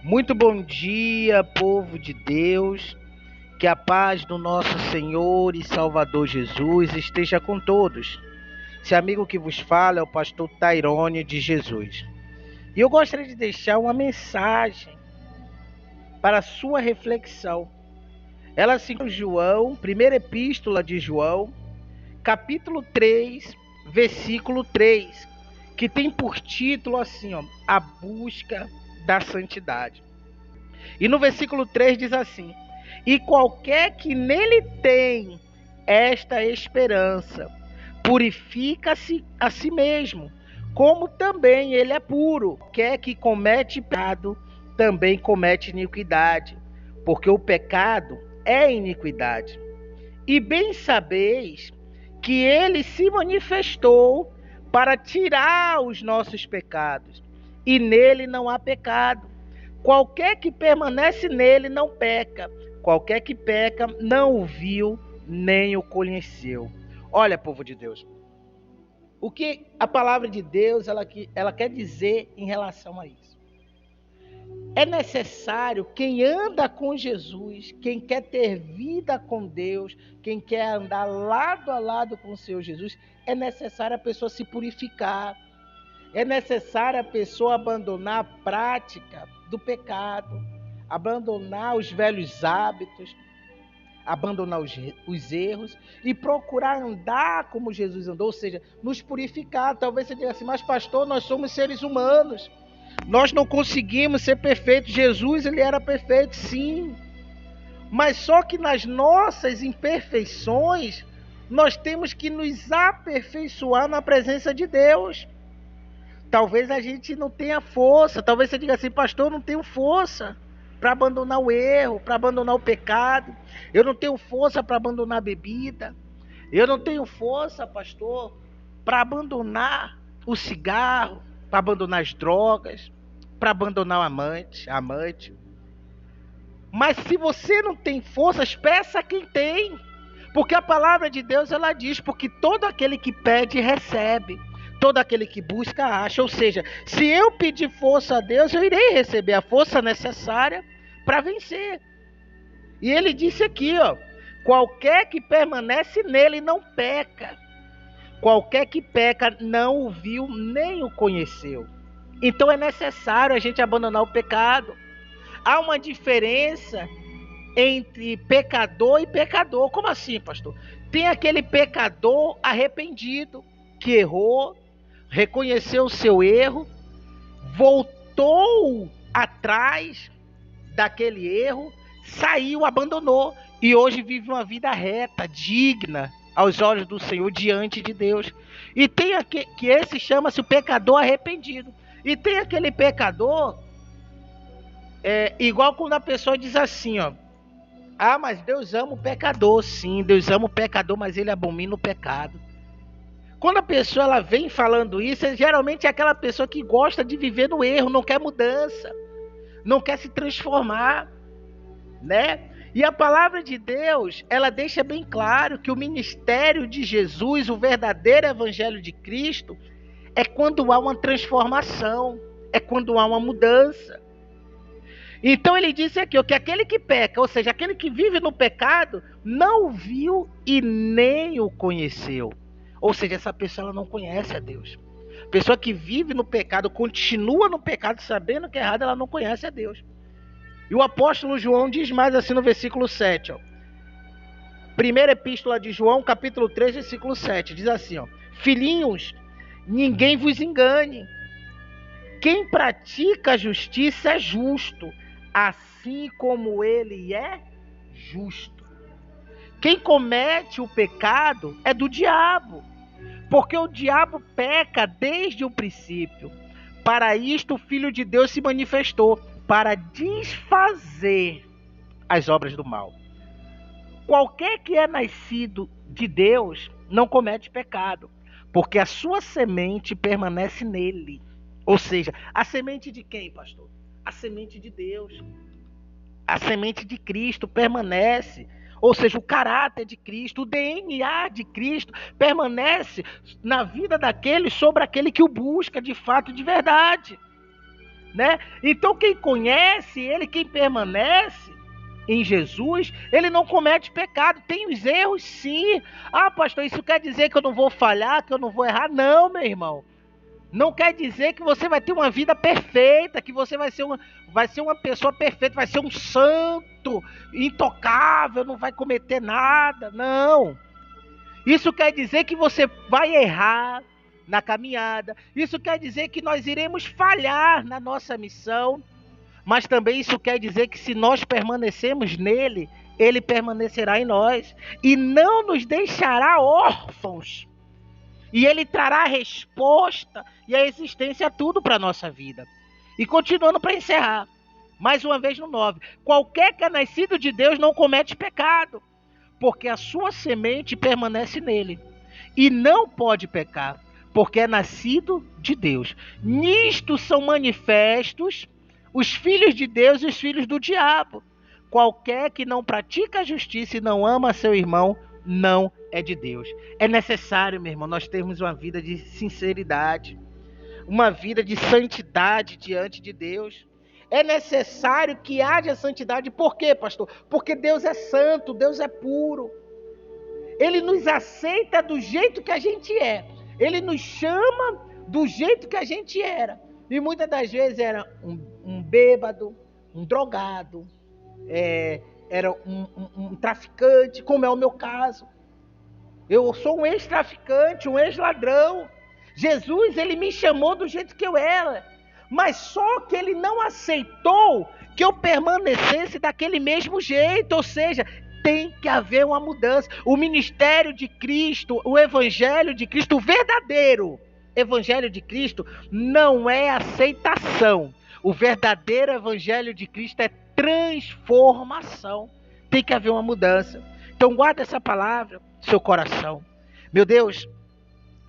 Muito bom dia, povo de Deus. Que a paz do nosso Senhor e Salvador Jesus esteja com todos. Esse amigo que vos fala é o pastor Tairone de Jesus. E eu gostaria de deixar uma mensagem para a sua reflexão. Ela se encontra em João, primeira epístola de João, capítulo 3, versículo 3, que tem por título assim, a busca da santidade. E no versículo 3 diz assim: e qualquer que nele tem esta esperança, purifica-se a si mesmo, como também ele é puro. Qualquer que comete pecado, também comete iniquidade, porque o pecado é iniquidade. E bem sabeis que ele se manifestou para tirar os nossos pecados, e nele não há pecado. Qualquer que permanece nele não peca. Qualquer que peca não o viu nem o conheceu. Olha, povo de Deus, o que a palavra de Deus ela quer dizer em relação a isso? É necessário quem anda com Jesus, quem quer ter vida com Deus, quem quer andar lado a lado com o Senhor Jesus, é necessário a pessoa se purificar. É necessário a pessoa abandonar a prática do pecado, abandonar os velhos hábitos, abandonar os erros e procurar andar como Jesus andou, ou seja, nos purificar. Talvez você diga assim, mas pastor, nós somos seres humanos, nós não conseguimos ser perfeitos. Jesus, ele era perfeito, sim, mas só que nas nossas imperfeições, nós temos que nos aperfeiçoar na presença de Deus. Talvez a gente não tenha força, talvez você diga assim, pastor, eu não tenho força para abandonar o erro, para abandonar o pecado, eu não tenho força para abandonar a bebida, eu não tenho força, pastor, para abandonar o cigarro, para abandonar as drogas, para abandonar o amante. Mas se você não tem forças, peça a quem tem, porque a palavra de Deus ela diz, porque todo aquele que pede recebe, todo aquele que busca acha. Ou seja, se eu pedir força a Deus, eu irei receber a força necessária para vencer. E ele disse aqui, qualquer que permanece nele não peca. Qualquer que peca não o viu nem o conheceu. Então é necessário a gente abandonar o pecado. Há uma diferença entre pecador e pecador. Como assim, pastor? Tem aquele pecador arrependido, que errou, reconheceu o seu erro, voltou atrás daquele erro, saiu, abandonou e hoje vive uma vida reta, digna aos olhos do Senhor, diante de Deus. E tem aquele que esse chama-se o pecador arrependido. E tem aquele pecador igual quando a pessoa diz assim, mas Deus ama o pecador. Sim, Deus ama o pecador, mas ele abomina o pecado. Quando a pessoa ela vem falando isso, geralmente é aquela pessoa que gosta de viver no erro, não quer mudança, não quer se transformar, né? E a palavra de Deus, ela deixa bem claro que o ministério de Jesus, o verdadeiro evangelho de Cristo, é quando há uma transformação, é quando há uma mudança. Então ele disse aqui, que aquele que peca, ou seja, aquele que vive no pecado, não o viu e nem o conheceu. Ou seja, essa pessoa ela não conhece a Deus. A pessoa que vive no pecado, continua no pecado, sabendo que é errado, ela não conhece a Deus. E o apóstolo João diz mais assim no versículo 7. Primeira epístola de João, capítulo 3, versículo 7. Diz assim, filhinhos, ninguém vos engane. Quem pratica a justiça é justo, assim como ele é justo. Quem comete o pecado é do diabo, porque o diabo peca desde o princípio. Para isto o Filho de Deus se manifestou, para desfazer as obras do mal. Qualquer que é nascido de Deus não comete pecado, porque a sua semente permanece nele. Ou seja, a semente de quem, pastor? A semente de Deus. A semente de Cristo permanece. Ou seja, o caráter de Cristo, o DNA de Cristo permanece na vida daquele, sobre aquele que o busca de fato, de verdade. né? Então quem conhece ele, quem permanece em Jesus, ele não comete pecado. Tem os erros, sim. Ah, pastor, isso quer dizer que eu não vou falhar, que eu não vou errar? Não, meu irmão. Não quer dizer que você vai ter uma vida perfeita, que você vai ser uma pessoa perfeita, vai ser um santo, intocável, não vai cometer nada. Não. Isso quer dizer que você vai errar na caminhada. Isso quer dizer que nós iremos falhar na nossa missão. Mas também isso quer dizer que se nós permanecemos nele, ele permanecerá em nós e não nos deixará órfãos. E ele trará a resposta e a existência a tudo para a nossa vida. E continuando para encerrar, mais uma vez no 9. Qualquer que é nascido de Deus não comete pecado, porque a sua semente permanece nele. E não pode pecar, porque é nascido de Deus. Nisto são manifestos os filhos de Deus e os filhos do diabo. Qualquer que não pratica a justiça e não ama seu irmão, não é de Deus. É necessário, meu irmão, nós termos uma vida de sinceridade, uma vida de santidade diante de Deus. É necessário que haja santidade. Por quê, pastor? Porque Deus é santo, Deus é puro. Ele nos aceita do jeito que a gente é. Ele nos chama do jeito que a gente era. E muitas das vezes era um bêbado, um drogado, era um traficante, como é o meu caso. Eu sou um ex-traficante, um ex-ladrão. Jesus, ele me chamou do jeito que eu era. Mas só que ele não aceitou que eu permanecesse daquele mesmo jeito. Ou seja, tem que haver uma mudança. O ministério de Cristo, o evangelho de Cristo, o verdadeiro evangelho de Cristo não é aceitação. O verdadeiro evangelho de Cristo é transformação. Tem que haver uma mudança. Então guarda essa palavra no seu coração. Meu Deus,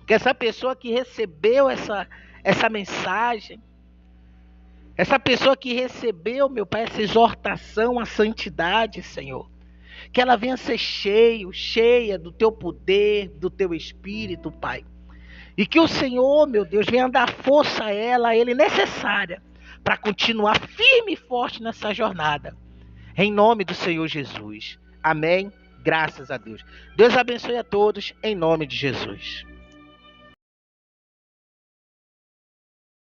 que essa pessoa que recebeu essa mensagem, essa pessoa que recebeu, meu Pai, essa exortação à santidade, Senhor, que ela venha ser cheia do teu poder, do teu espírito, Pai. E que o Senhor, meu Deus, venha dar força a ela, a ele necessária, para continuar firme e forte nessa jornada. Em nome do Senhor Jesus. Amém. Graças a Deus. Deus abençoe a todos, em nome de Jesus.